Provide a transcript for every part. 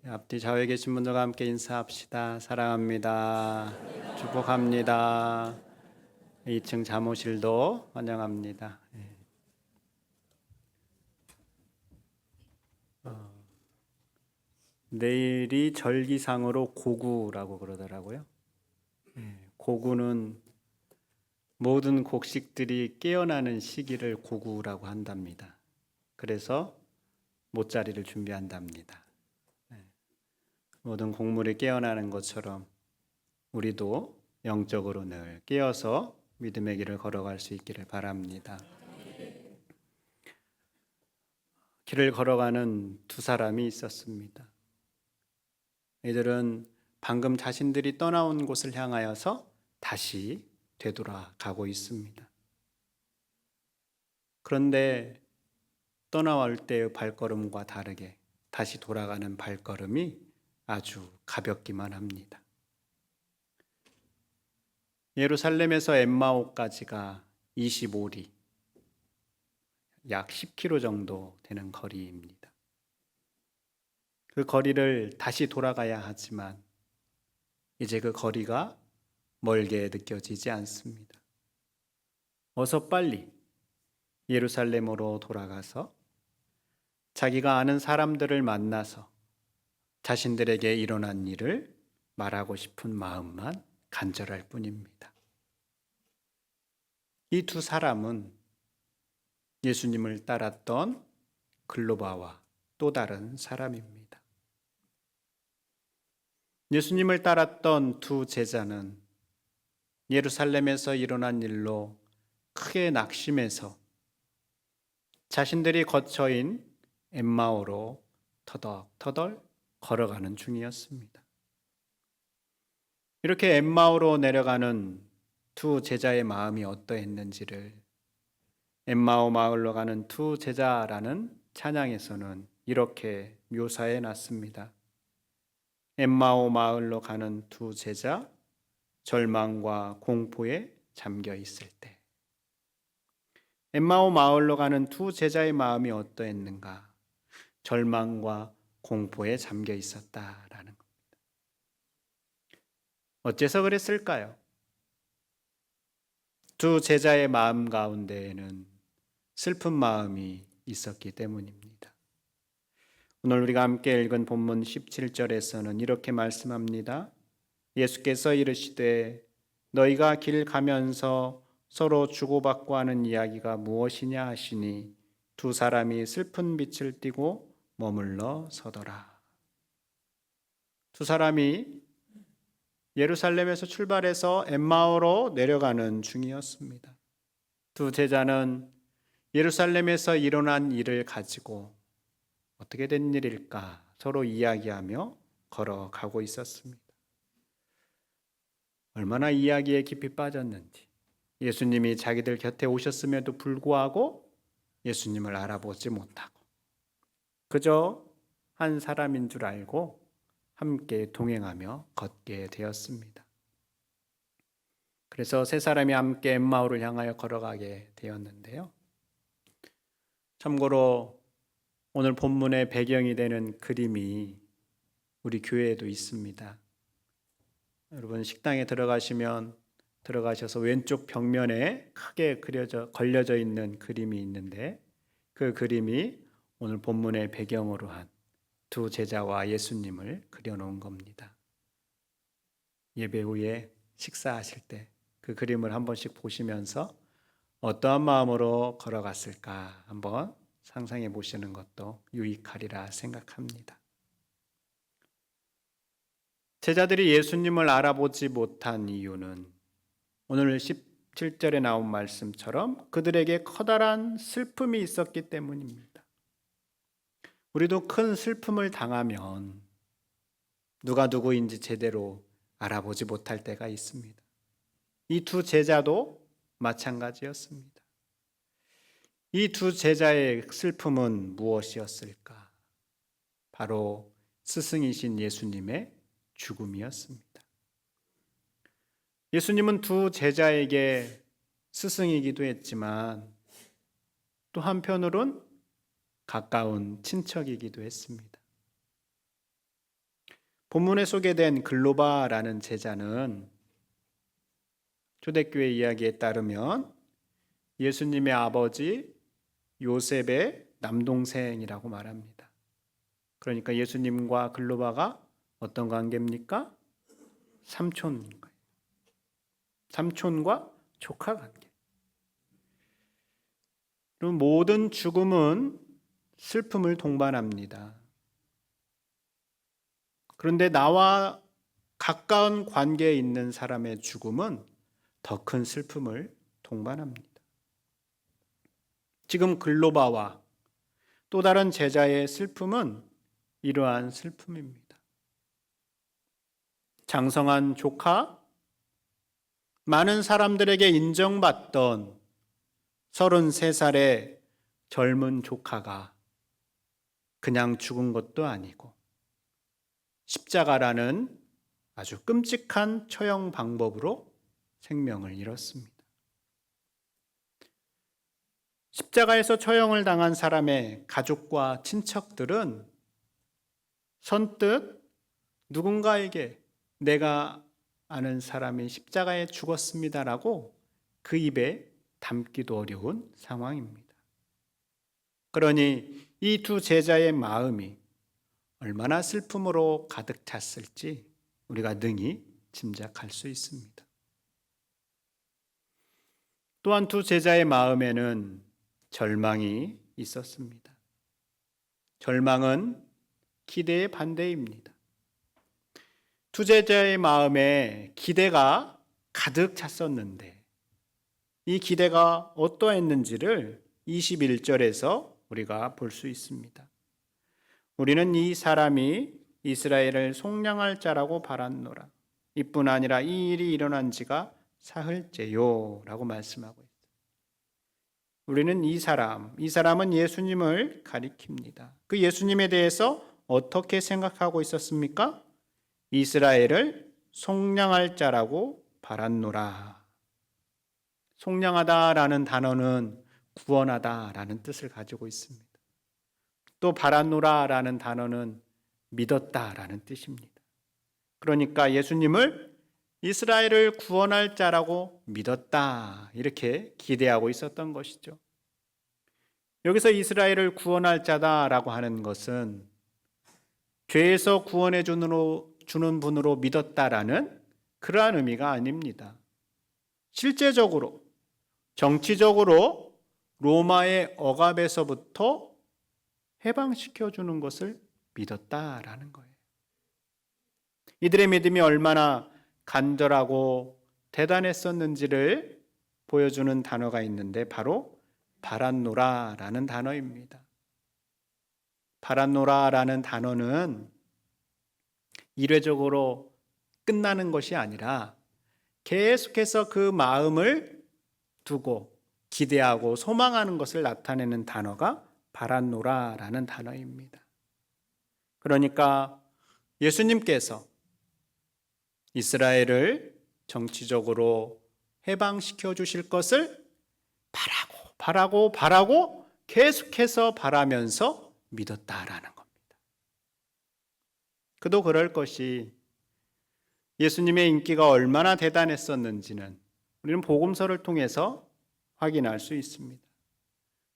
앞뒤 좌우에 계신 분들과 함께 인사합시다. 사랑합니다. 축복합니다. 2층 잠옷실도 환영합니다. 내일이 절기상으로 고구라고 그러더라고요. 고구는 모든 곡식들이 깨어나는 시기를 고구라고 한답니다. 그래서 못자리를 준비한답니다. 모든 곡물이 깨어나는 것처럼 우리도 영적으로 늘 깨어서 믿음의 길을 걸어갈 수 있기를 바랍니다. 길을 걸어가는 두 사람이 있었습니다. 이들은 방금 자신들이 떠나온 곳을 향하여서 다시 되돌아가고 있습니다. 그런데 떠나올 때의 발걸음과 다르게 다시 돌아가는 발걸음이 아주 가볍기만 합니다. 예루살렘에서 엠마오까지가 25리, 약 10km 정도 되는 거리입니다. 그 거리를 다시 돌아가야 하지만 이제 그 거리가 멀게 느껴지지 않습니다. 어서 빨리 예루살렘으로 돌아가서 자기가 아는 사람들을 만나서 자신들에게 일어난 일을 말하고 싶은 마음만 간절할 뿐입니다. 이 두 사람은 예수님을 따랐던 글로바와 또 다른 사람입니다. 예수님을 따랐던 두 제자는 예루살렘에서 일어난 일로 크게 낙심해서 자신들이 거처인 엠마오로 터덜터덜 걸어가는 중이었습니다. 이렇게 엠마오로 내려가는 두 제자의 마음이 어떠했는지를 엠마오 마을로 가는 두 제자라는 찬양에서는 이렇게 묘사해 놨습니다. 엠마오 마을로 가는 두 제자, 절망과 공포에 잠겨 있을 때. 엠마오 마을로 가는 두 제자의 마음이 어떠했는가? 절망과 공포에 잠겨 있었다라는 겁니다. 어째서 그랬을까요? 두 제자의 마음 가운데에는 슬픈 마음이 있었기 때문입니다. 오늘 우리가 함께 읽은 본문 17절에서는 이렇게 말씀합니다. 예수께서 이르시되 너희가 길 가면서 서로 주고받고 하는 이야기가 무엇이냐 하시니 두 사람이 슬픈 빛을 띠고 머물러 서더라. 두 사람이 예루살렘에서 출발해서 엠마오로 내려가는 중이었습니다. 두 제자는 예루살렘에서 일어난 일을 가지고 어떻게 된 일일까 서로 이야기하며 걸어가고 있었습니다. 얼마나 이야기에 깊이 빠졌는지, 예수님이 자기들 곁에 오셨음에도 불구하고 예수님을 알아보지 못하고 그저 한 사람인 줄 알고 함께 동행하며 걷게 되었습니다. 그래서 세 사람이 함께 엠마오를 향하여 걸어가게 되었는데요. 참고로 오늘 본문의 배경이 되는 그림이 우리 교회에도 있습니다. 여러분 식당에 들어가셔서 왼쪽 벽면에 크게 걸려져 있는 그림이 있는데 그 그림이 오늘 본문의 배경으로 한 두 제자와 예수님을 그려놓은 겁니다. 예배 후에 식사하실 때 그 그림을 한 번씩 보시면서 어떠한 마음으로 걸어갔을까 한번 상상해 보시는 것도 유익하리라 생각합니다. 제자들이 예수님을 알아보지 못한 이유는 오늘 17절에 나온 말씀처럼 그들에게 커다란 슬픔이 있었기 때문입니다. 우리도 큰 슬픔을 당하면 누가 누구인지 제대로 알아보지 못할 때가 있습니다. 이 두 제자도 마찬가지였습니다. 이 두 제자의 슬픔은 무엇이었을까? 바로 스승이신 예수님의 죽음이었습니다. 예수님은 두 제자에게 스승이기도 했지만 또 한편으론 가까운 친척이기도 했습니다. 본문에 소개된 글로바라는 제자는 초대교회 이야기에 따르면 예수님의 아버지 요셉의 남동생이라고 말합니다. 그러니까 예수님과 글로바가 어떤 관계입니까? 삼촌인 거예요. 삼촌과 조카 관계. 그럼 모든 죽음은 슬픔을 동반합니다. 그런데 나와 가까운 관계에 있는 사람의 죽음은 더 큰 슬픔을 동반합니다. 지금 글로바와 또 다른 제자의 슬픔은 이러한 슬픔입니다. 장성한 조카, 많은 사람들에게 인정받던 33살의 젊은 조카가 그냥 죽은 것도 아니고 십자가라는 아주 끔찍한 처형 방법으로 생명을 잃었습니다. 십자가에서 처형을 당한 사람의 가족과 친척들은 선뜻 누군가에게 내가 아는 사람이 십자가에 죽었습니다라고 그 입에 담기도 어려운 상황입니다. 그러니 이 두 제자의 마음이 얼마나 슬픔으로 가득 찼을지 우리가 능히 짐작할 수 있습니다. 또한 두 제자의 마음에는 절망이 있었습니다. 절망은 기대의 반대입니다. 두 제자의 마음에 기대가 가득 찼었는데 이 기대가 어떠했는지를 21절에서 우리가 볼 수 있습니다. 우리는 이 사람이 이스라엘을 속량할 자라고 바랐노라. 이뿐 아니라 이 일이 일어난 지가 사흘째요 라고 말씀하고 있습니다. 우리는 이 사람은 예수님을 가리킵니다. 그 예수님에 대해서 어떻게 생각하고 있었습니까? 이스라엘을 속량할 자라고 바랐노라. 속량하다라는 단어는 구원하다라는 뜻을 가지고 있습니다. 또 바랐노라라는 단어는 믿었다라는 뜻입니다. 그러니까 예수님을 이스라엘을 구원할 자라고 믿었다 이렇게 기대하고 있었던 것이죠. 여기서 이스라엘을 구원할 자다라고 하는 것은 죄에서 구원해 주는 분으로 믿었다라는 그러한 의미가 아닙니다. 실제적으로 정치적으로 로마의 억압에서부터 해방시켜 주는 것을 믿었다라는 거예요. 이들의 믿음이 얼마나 간절하고 대단했었는지를 보여주는 단어가 있는데 바로 바랐노라라는 단어입니다. 바랐노라라는 단어는 이례적으로 끝나는 것이 아니라 계속해서 그 마음을 두고 기대하고 소망하는 것을 나타내는 단어가 바랐노라라는 단어입니다. 그러니까 예수님께서 이스라엘을 정치적으로 해방시켜 주실 것을 바라고 계속해서 바라면서 믿었다라는 겁니다. 그도 그럴 것이 예수님의 인기가 얼마나 대단했었는지는 우리는 복음서를 통해서 확인할 수 있습니다.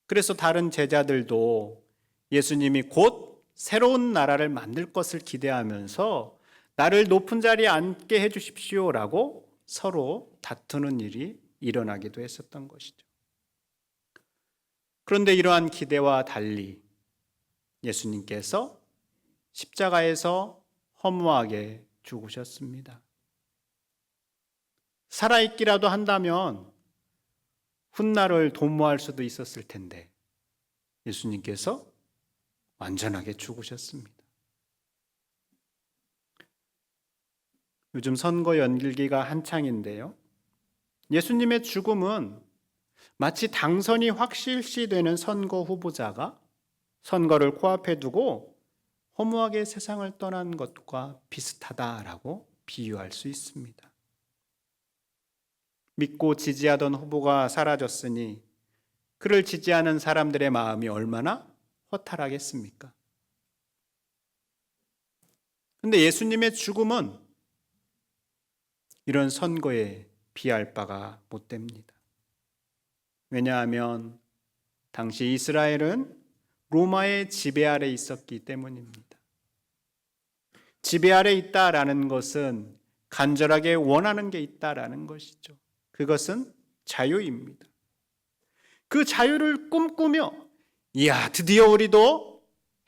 그래서 다른 제자들도 예수님이 곧 새로운 나라를 만들 것을 기대하면서 나를 높은 자리에 앉게 해주십시오라고 서로 다투는 일이 일어나기도 했었던 것이죠. 그런데 이러한 기대와 달리 예수님께서 십자가에서 허무하게 죽으셨습니다. 살아있기라도 한다면 훗날을 도모할 수도 있었을 텐데 예수님께서 완전하게 죽으셨습니다. 요즘 선거 연기가 한창인데요. 예수님의 죽음은 마치 당선이 확실시되는 선거 후보자가 선거를 코앞에 두고 허무하게 세상을 떠난 것과 비슷하다라고 비유할 수 있습니다. 믿고 지지하던 후보가 사라졌으니 그를 지지하는 사람들의 마음이 얼마나 허탈하겠습니까? 근데 예수님의 죽음은 이런 선고에 비할 바가 못 됩니다. 왜냐하면 당시 이스라엘은 로마의 지배 아래 있었기 때문입니다. 지배 아래 있다라는 것은 간절하게 원하는 게 있다라는 것이죠. 그것은 자유입니다. 그 자유를 꿈꾸며 이야, 드디어 우리도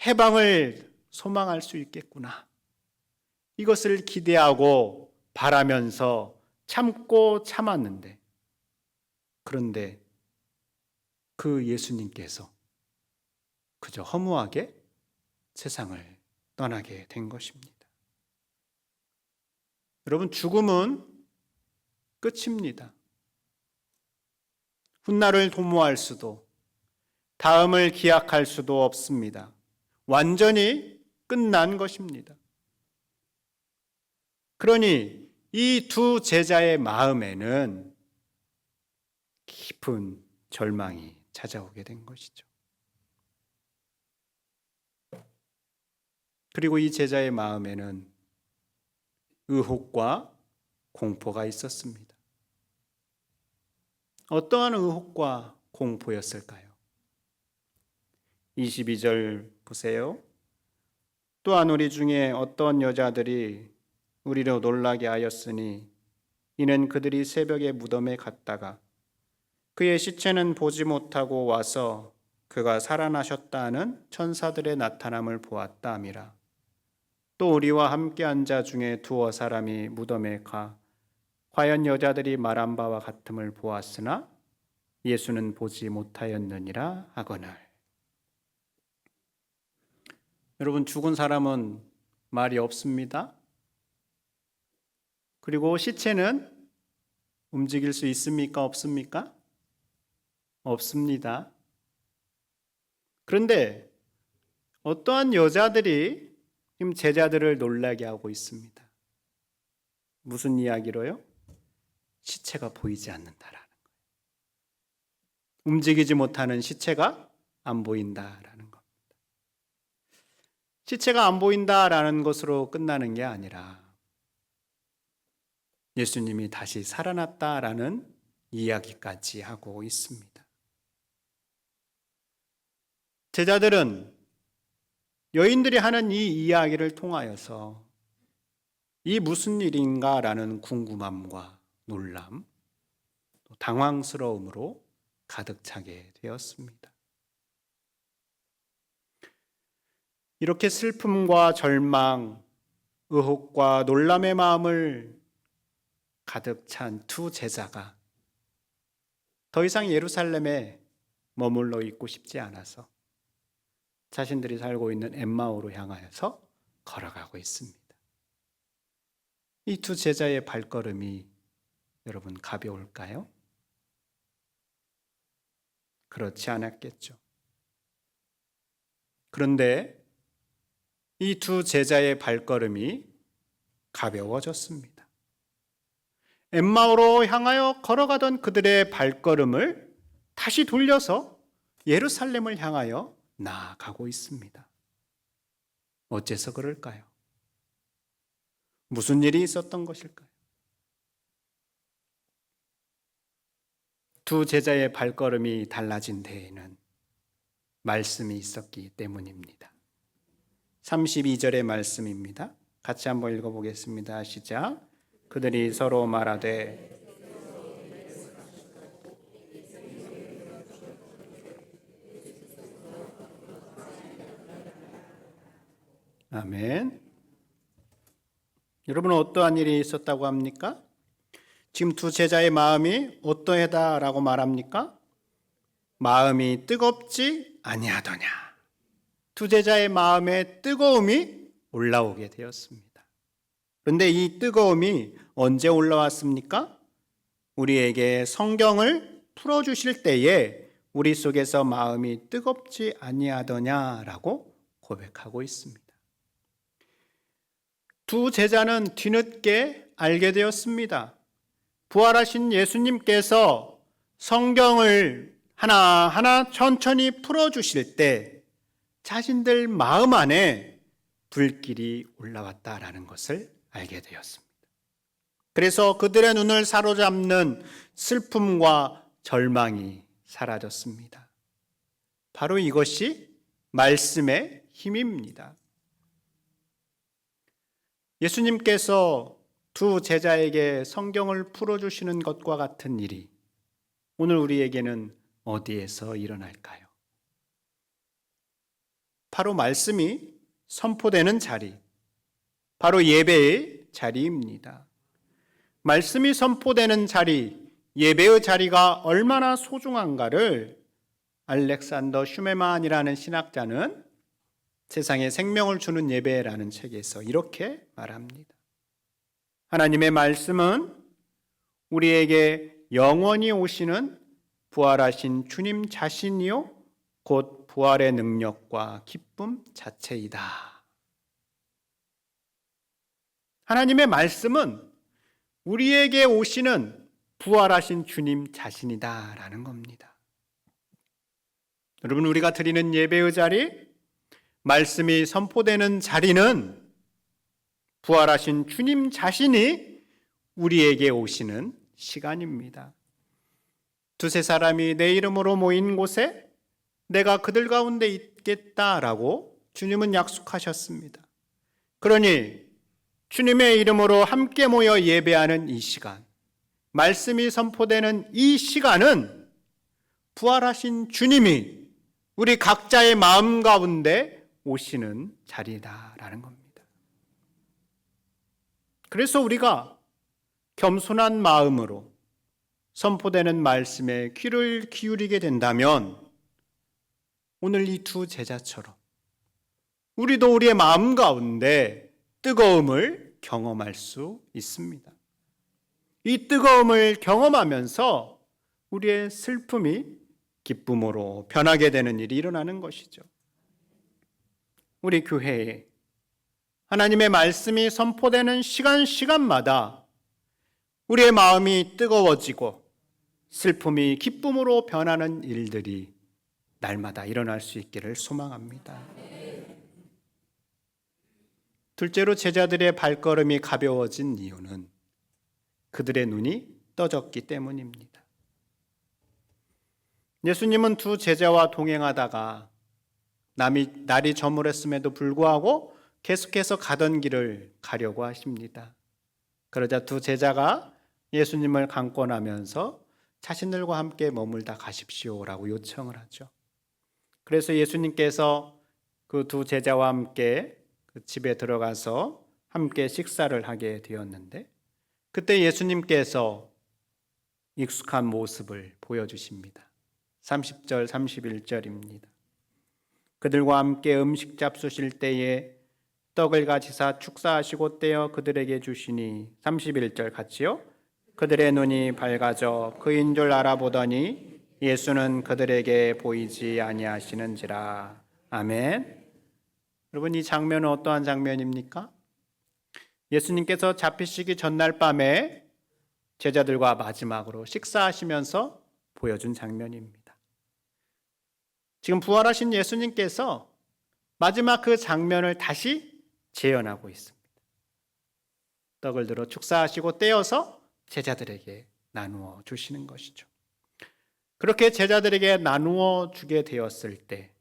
해방을 소망할 수 있겠구나. 이것을 기대하고 바라면서 참고 참았는데, 그런데 그 예수님께서 그저 허무하게 세상을 떠나게 된 것입니다. 여러분, 죽음은 끝입니다. 훗날을 도모할 수도, 다음을 기약할 수도 없습니다. 완전히 끝난 것입니다. 그러니 이 두 제자의 마음에는 깊은 절망이 찾아오게 된 것이죠. 그리고 이 제자의 마음에는 의혹과 공포가 있었습니다. 어떠한 의혹과 공포였을까요? 22절 보세요. 또한 우리 중에 어떤 여자들이 우리로 놀라게 하였으니 이는 그들이 새벽에 무덤에 갔다가 그의 시체는 보지 못하고 와서 그가 살아나셨다는 천사들의 나타남을 보았다 함이라. 또 우리와 함께 한 자 중에 두어 사람이 무덤에 가 과연 여자들이 말한 바와 같음을 보았으나 예수는 보지 못하였느니라 하거늘. 여러분, 죽은 사람은 말이 없습니다. 그리고 시체는 움직일 수 있습니까? 없습니까? 없습니다. 그런데 어떠한 여자들이 지금 제자들을 놀라게 하고 있습니다. 무슨 이야기로요? 시체가 보이지 않는다라는 거예요. 움직이지 못하는 시체가 안 보인다라는 겁니다. 시체가 안 보인다라는 것으로 끝나는 게 아니라 예수님이 다시 살아났다라는 이야기까지 하고 있습니다. 제자들은 여인들이 하는 이 이야기를 통하여서 이 무슨 일인가라는 궁금함과 놀람, 또 당황스러움으로 가득 차게 되었습니다. 이렇게 슬픔과 절망, 의혹과 놀람의 마음을 가득 찬 두 제자가 더 이상 예루살렘에 머물러 있고 싶지 않아서 자신들이 살고 있는 엠마오로 향하여서 걸어가고 있습니다. 이 두 제자의 발걸음이 여러분 가벼울까요? 그렇지 않았겠죠. 그런데 이 두 제자의 발걸음이 가벼워졌습니다. 엠마오로 향하여 걸어가던 그들의 발걸음을 다시 돌려서 예루살렘을 향하여 나아가고 있습니다. 어째서 그럴까요? 무슨 일이 있었던 것일까요? 두 제자의 발걸음이 달라진 데에는 말씀이 있었기 때문입니다. 32절의 말씀입니다. 같이 한번 읽어보겠습니다. 시작. 그들이 서로 말하되 아멘. 여러분은 어떠한 일이 있었다고 합니까? 지금 두 제자의 마음이 어떠하다라고 말합니까? 마음이 뜨겁지 아니하더냐. 두 제자의 마음에 뜨거움이 올라오게 되었습니다. 그런데 이 뜨거움이 언제 올라왔습니까? 우리에게 성경을 풀어주실 때에 우리 속에서 마음이 뜨겁지 아니하더냐라고 고백하고 있습니다. 두 제자는 뒤늦게 알게 되었습니다. 부활하신 예수님께서 성경을 하나하나 천천히 풀어주실 때 자신들 마음 안에 불길이 올라왔다라는 것을 알게 되었습니다. 그래서 그들의 눈을 사로잡는 슬픔과 절망이 사라졌습니다. 바로 이것이 말씀의 힘입니다. 예수님께서 두 제자에게 성경을 풀어주시는 것과 같은 일이 오늘 우리에게는 어디에서 일어날까요? 바로 말씀이 선포되는 자리, 바로 예배의 자리입니다. 말씀이 선포되는 자리, 예배의 자리가 얼마나 소중한가를 알렉산더 슈메만이라는 신학자는 세상에 생명을 주는 예배라는 책에서 이렇게 말합니다. 하나님의 말씀은 우리에게 영원히 오시는 부활하신 주님 자신이요 곧 부활의 능력과 기쁨 자체이다. 하나님의 말씀은 우리에게 오시는 부활하신 주님 자신이다라는 겁니다. 여러분, 우리가 드리는 예배의 자리, 말씀이 선포되는 자리는 부활하신 주님 자신이 우리에게 오시는 시간입니다. 두세 사람이 내 이름으로 모인 곳에 내가 그들 가운데 있겠다라고 주님은 약속하셨습니다. 그러니 주님의 이름으로 함께 모여 예배하는 이 시간, 말씀이 선포되는 이 시간은 부활하신 주님이 우리 각자의 마음 가운데 오시는 자리다라는 겁니다. 그래서 우리가 겸손한 마음으로 선포되는 말씀에 귀를 기울이게 된다면 오늘 이 두 제자처럼 우리도 우리의 마음 가운데 뜨거움을 경험할 수 있습니다. 이 뜨거움을 경험하면서 우리의 슬픔이 기쁨으로 변하게 되는 일이 일어나는 것이죠. 우리 교회에 하나님의 말씀이 선포되는 시간마다 우리의 마음이 뜨거워지고 슬픔이 기쁨으로 변하는 일들이 날마다 일어날 수 있기를 소망합니다. 둘째로 제자들의 발걸음이 가벼워진 이유는 그들의 눈이 떠졌기 때문입니다. 예수님은 두 제자와 동행하다가 날이 저물었음에도 불구하고 계속해서 가던 길을 가려고 하십니다. 그러자 두 제자가 예수님을 강권하면서 자신들과 함께 머물다 가십시오라고 요청을 하죠. 그래서 예수님께서 그 두 제자와 함께 그 집에 들어가서 함께 식사를 하게 되었는데 그때 예수님께서 익숙한 모습을 보여주십니다. 30절 31절입니다. 그들과 함께 음식 잡수실 때에 떡을 가지사 축사하시고 떼어 그들에게 주시니 31절 같이요. 그들의 눈이 밝아져 그인 줄 알아보더니 예수는 그들에게 보이지 아니하시는지라. 아멘. 여러분, 이 장면은 어떠한 장면입니까? 예수님께서 잡히시기 전날 밤에 제자들과 마지막으로 식사하시면서 보여준 장면입니다. 지금 부활하신 예수님께서 마지막 그 장면을 다시 재현하고 있습니다. 떡을 들어 축사하시고 떼어서 제자들에게 나누어 주시는 것이죠. 그렇게 제자들에게 나누어 주게 되었을 때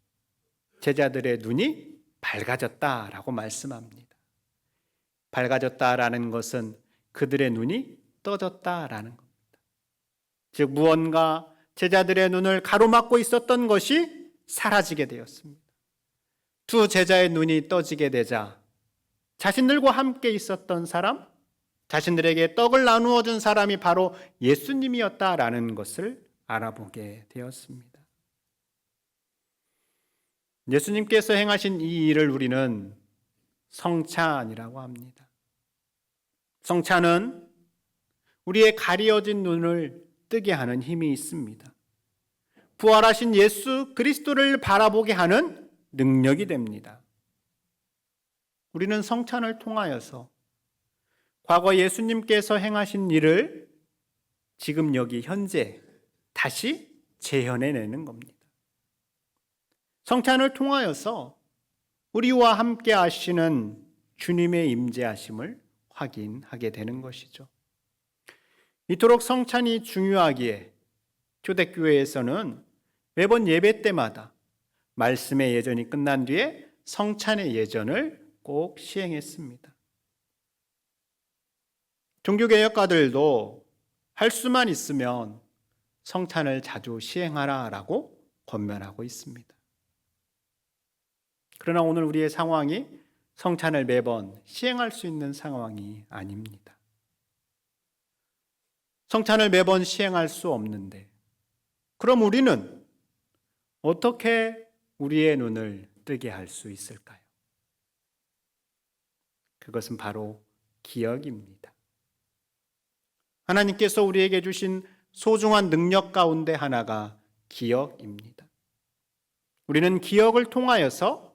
제자들의 눈이 밝아졌다라고 말씀합니다. 밝아졌다라는 것은 그들의 눈이 떠졌다라는 겁니다. 즉 무언가 제자들의 눈을 가로막고 있었던 것이 사라지게 되었습니다. 두 제자의 눈이 떠지게 되자 자신들과 함께 있었던 사람, 자신들에게 떡을 나누어 준 사람이 바로 예수님이었다라는 것을 알아보게 되었습니다. 예수님께서 행하신 이 일을 우리는 성찬이라고 합니다. 성찬은 우리의 가리어진 눈을 뜨게 하는 힘이 있습니다. 부활하신 예수 그리스도를 바라보게 하는 능력이 됩니다. 우리는 성찬을 통하여서 과거 예수님께서 행하신 일을 지금 여기 현재 다시 재현해내는 겁니다. 성찬을 통하여서 우리와 함께 하시는 주님의 임재하심을 확인하게 되는 것이죠. 이토록 성찬이 중요하기에 초대교회에서는 매번 예배 때마다 말씀의 예전이 끝난 뒤에 성찬의 예전을 꼭 시행했습니다. 종교개혁가들도 할 수만 있으면 성찬을 자주 시행하라라고 권면하고 있습니다. 그러나 오늘 우리의 상황이 성찬을 매번 시행할 수 있는 상황이 아닙니다. 성찬을 매번 시행할 수 없는데, 그럼 우리는 어떻게 우리의 눈을 뜨게 할 수 있을까요? 그것은 바로 기억입니다. 하나님께서 우리에게 주신 소중한 능력 가운데 하나가 기억입니다. 우리는 기억을 통하여서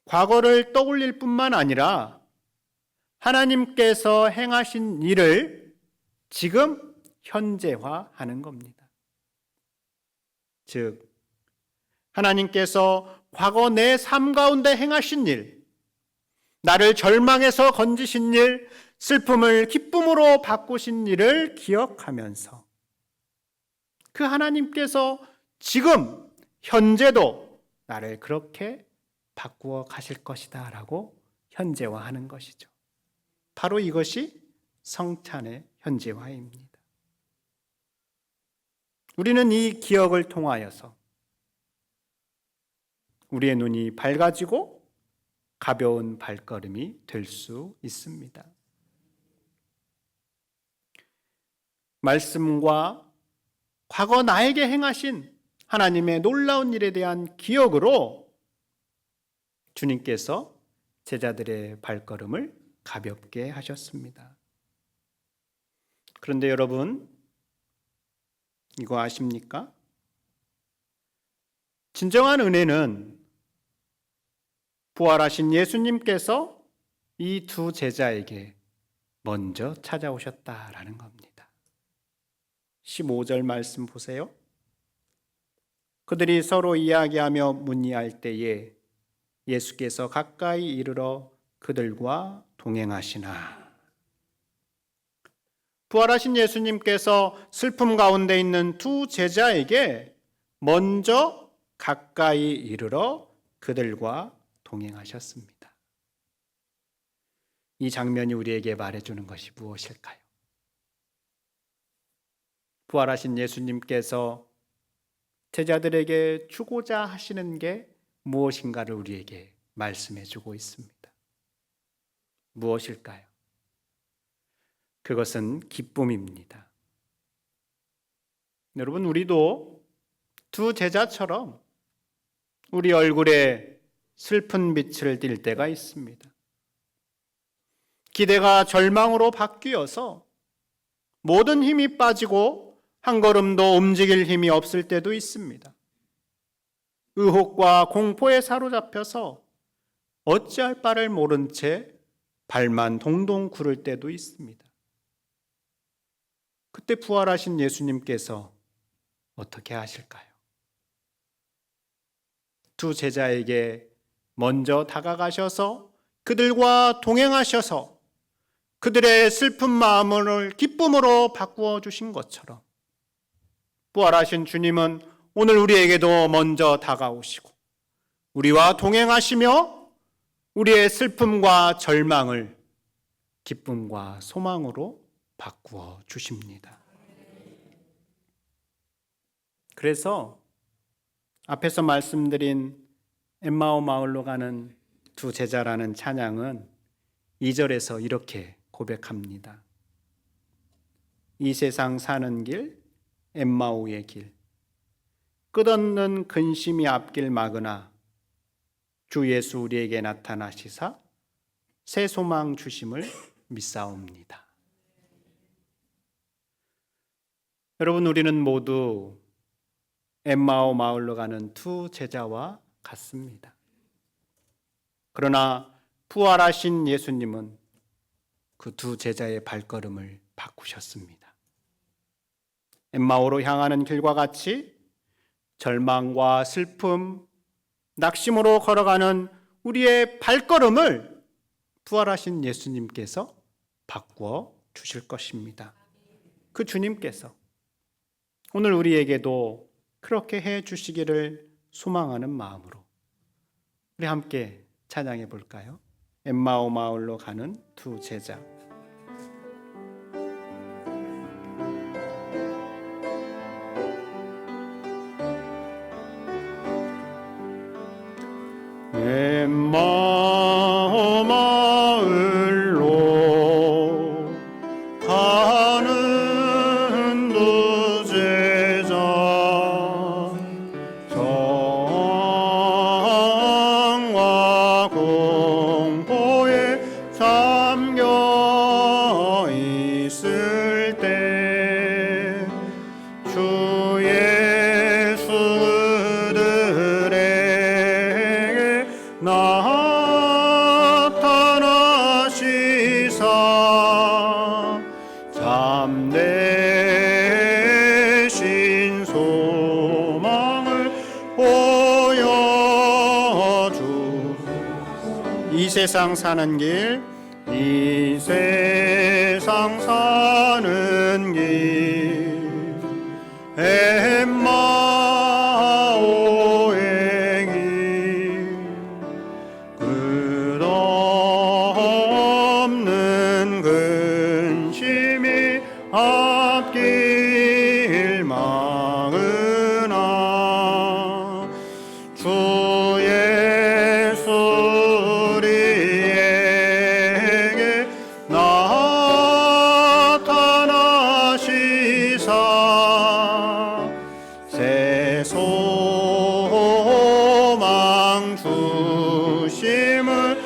과거를 떠올릴 뿐만 아니라 하나님께서 행하신 일을 지금 현재화하는 겁니다. 즉, 하나님께서 과거 내 삶 가운데 행하신 일, 나를 절망에서 건지신 일, 슬픔을 기쁨으로 바꾸신 일을 기억하면서 그 하나님께서 지금 현재도 나를 그렇게 바꾸어 가실 것이다 라고 현재화하는 것이죠. 바로 이것이 성찬의 현재화입니다. 우리는 이 기억을 통하여서 우리의 눈이 밝아지고 가벼운 발걸음이 될 수 있습니다. 말씀과 과거 나에게 행하신 하나님의 놀라운 일에 대한 기억으로 주님께서 제자들의 발걸음을 가볍게 하셨습니다. 그런데 여러분, 이거 아십니까? 진정한 은혜는 부활하신 예수님께서 이 두 제자에게 먼저 찾아오셨다라는 겁니다. 15절 말씀 보세요. 그들이 서로 이야기하며 문의할 때에 예수께서 가까이 이르러 그들과 동행하시나. 부활하신 예수님께서 슬픔 가운데 있는 두 제자에게 먼저 가까이 이르러 그들과 동행하셨습니다. 이 장면이 우리에게 말해주는 것이 무엇일까요? 부활하신 예수님께서 제자들에게 주고자 하시는 게 무엇인가를 우리에게 말씀해 주고 있습니다. 무엇일까요? 그것은 기쁨입니다. 여러분, 우리도 두 제자처럼 우리 얼굴에 슬픈 빛을 띌 때가 있습니다. 기대가 절망으로 바뀌어서 모든 힘이 빠지고 한 걸음도 움직일 힘이 없을 때도 있습니다. 의혹과 공포에 사로잡혀서 어찌할 바를 모른 채 발만 동동 구를 때도 있습니다. 그때 부활하신 예수님께서 어떻게 하실까요? 두 제자에게 먼저 다가가셔서 그들과 동행하셔서 그들의 슬픈 마음을 기쁨으로 바꾸어 주신 것처럼 부활하신 주님은 오늘 우리에게도 먼저 다가오시고 우리와 동행하시며 우리의 슬픔과 절망을 기쁨과 소망으로 바꾸어 주십니다. 그래서 앞에서 말씀드린 엠마오 마을로 가는 두 제자라는 찬양은 2절에서 이렇게 고백합니다. 이 세상 사는 길, 엠마오의 길, 끝없는 근심이 앞길 막으나 주 예수 우리에게 나타나시사 새 소망 주심을 믿사옵니다. 여러분, 우리는 모두 엠마오 마을로 가는 두 제자와 같습니다. 그러나 부활하신 예수님은 그 두 제자의 발걸음을 바꾸셨습니다. 엠마오로 향하는 길과 같이 절망과 슬픔, 낙심으로 걸어가는 우리의 발걸음을 부활하신 예수님께서 바꾸어 주실 것입니다. 그 주님께서 오늘 우리에게도 그렇게 해 주시기를 소망하는 마음으로 우리 함께 찬양해 볼까요? 엠마오 마을로 가는 두 제자. 엠마오 마을로 가는 두 제자, 정과 공포에 잠겨 있을 때 주 예수 그들에게 나타나시사 잠대신 소망을 보여주. 이 세상 사는 길, 이 세상 사는 길, 엠마오의 길, 끝없는 근심이 앞길 막으나 주 예수 우리에게 나타나시사 새 소망 주심을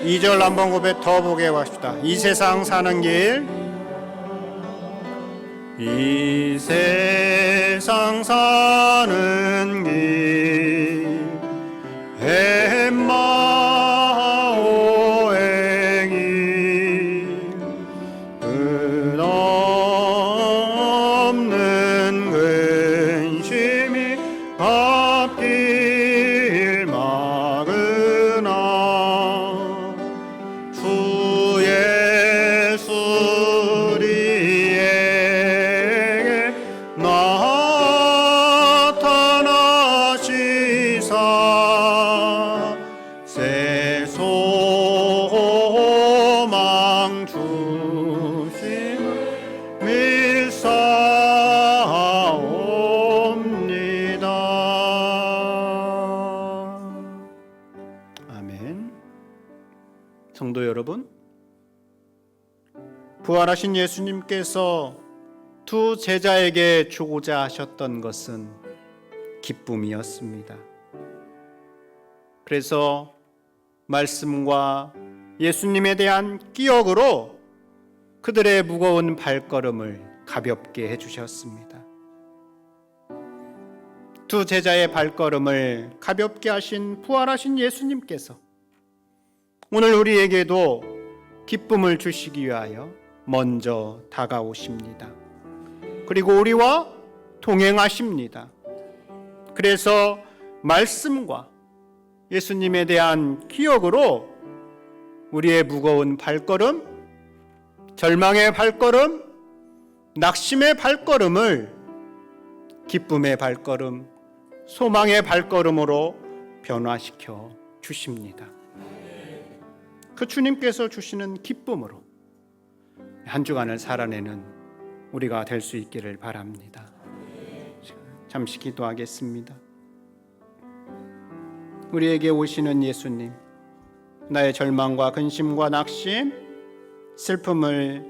2절 한번 고백 더 보게 합시다. 이 세상 사는 길, 이 세상 사는 길, 엠마오의 길, 끝없는 근심이 앞길 막으나 주 예수 우리에게 나타나시사 새 소망 주심을 믿사옵니다. 아멘. 성도 여러분, 부활하신 예수님께서 두 제자에게 주고자 하셨던 것은 기쁨이었습니다. 그래서 말씀과 예수님에 대한 기억으로 그들의 무거운 발걸음을 가볍게 해주셨습니다. 두 제자의 발걸음을 가볍게 하신 부활하신 예수님께서 오늘 우리에게도 기쁨을 주시기 위하여 먼저 다가오십니다. 그리고 우리와 동행하십니다. 그래서 말씀과 예수님에 대한 기억으로 우리의 무거운 발걸음, 절망의 발걸음, 낙심의 발걸음을 기쁨의 발걸음, 소망의 발걸음으로 변화시켜 주십니다. 그 주님께서 주시는 기쁨으로 한 주간을 살아내는 우리가 될 수 있기를 바랍니다. 잠시 기도하겠습니다. 우리에게 오시는 예수님, 나의 절망과 근심과 낙심, 슬픔을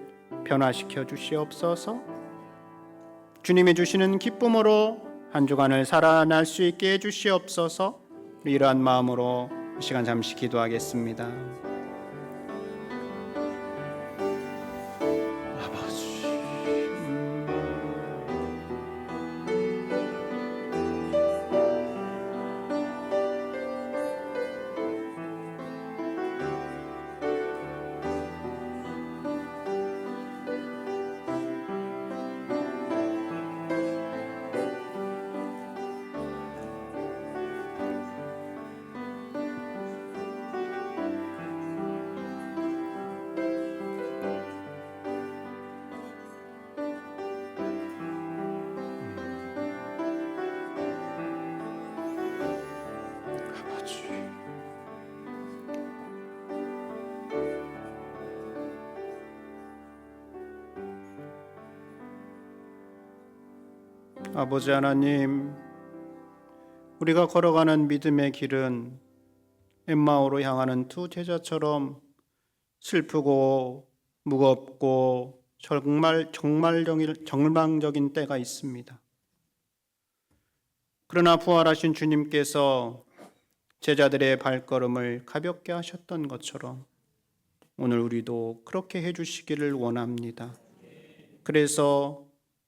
변화시켜 주시옵소서. 주님이 주시는 기쁨으로 한 주간을 살아날 수 있게 해주시옵소서. 이러한 마음으로 이 시간 잠시 기도하겠습니다. 아버지 하나님, 우리가 걸어가는 믿음의 길은 엠마오로 향하는 두 제자처럼 슬프고 무겁고 절망적인 때가 있습니다. 그러나 부활하신 주님께서 제자들의 발걸음을 가볍게 하셨던 것처럼 오늘 우리도 그렇게 해주시기를 원합니다. 그래서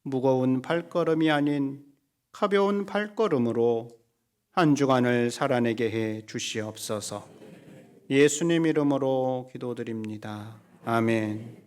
무거운 발걸음이 아닌 가벼운 발걸음으로 한 주간을 살아내게 해 주시옵소서. 예수님 이름으로 기도드립니다. 아멘.